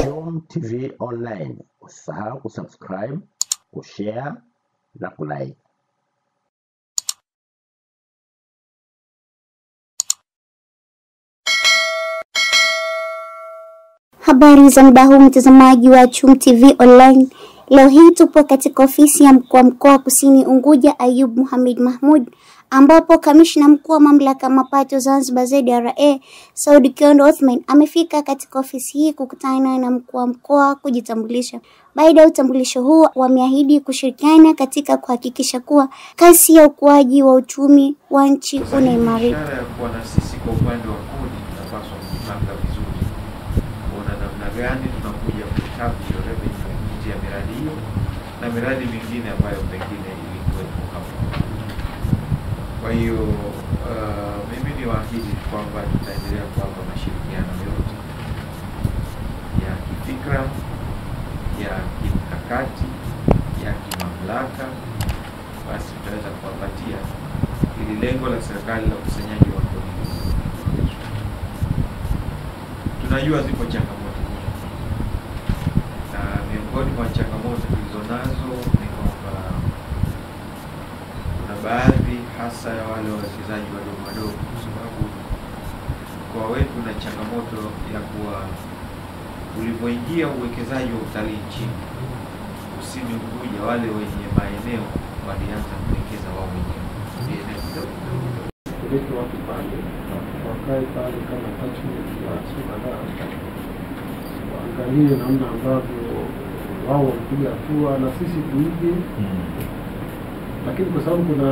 Jom TV Online. Usisahau kusubscribe, kushare na kulike. Habari za muda huu mtazamaji wa Jom TV Online. Leo hii tupo katika ofisi ya mkuu wa mkoa wa Kusini Unguja Ayub Mohamed Mahmud, ambapo kamishna mkuu wa mamlaka mapato Zanzibar ZRA Saud Kiondo Othman amefika katika ofisi hii kukutana na mkuu wa mkoa kujitambulisha. Baada ya utambulisho huu, wameahidi kushirikiana katika kuhakikisha kuwa kasi ya ukuaji wa uchumi wa nchi unaimarika. Kwa na sisi kwa upande wa kodi tunapaswa kupanga vizuri. Kuona namna gani tunakuja kutapu hiyo revenue nje ya miradi hiyo na miradi mingine ambayo pengine ilikuwepo hapo. Kwa hiyo mimi ni waahidi kwamba tutaendelea kuwapa mashirikiano yote ya kifikra, ya kimkakati, ya kimamlaka, basi tutaweza kuwapatia ili lengo la serikali la ukusanyaji wa kodi. Tunajua zipo changamoto nyingi, na miongoni mwa changamoto tulizonazo ni kwamba kuna baadhi hasa ya wale wawekezaji wadogo wadogo, kwa sababu mkoa wetu na changamoto ya kuwa ulivyoingia uwekezaji wa utalii nchini Kusini Unguja, wale wenye maeneo walianza kuwekeza wao wenyewe eneo kidogo kuleta watu pale wakae pale kama attachment ya kadhaa, waangalie namna ambavyo wao wanapiga hatua na sisi tuige. Lakini kwa sababu kuna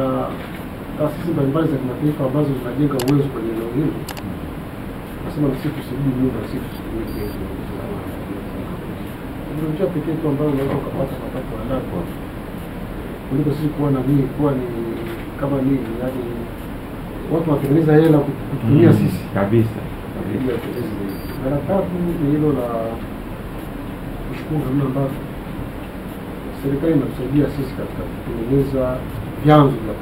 taasisi mbalimbali za kimataifa ambazo zinajenga uwezo kwenye eneo hilo, nasema na sisi tusirudi nyuma, sisi tusirudi kesho. Ndio njia pekee tu ambayo unaweza kupata mapato haraka kuliko sisi kuwa na nini, kuwa ni kama nini, yaani watu watengeneza hela kutumia sisi kabisa. Na la tatu ni hilo la kushukuru namna ambavyo serikali inatusaidia sisi katika kutengeneza vyanzo vya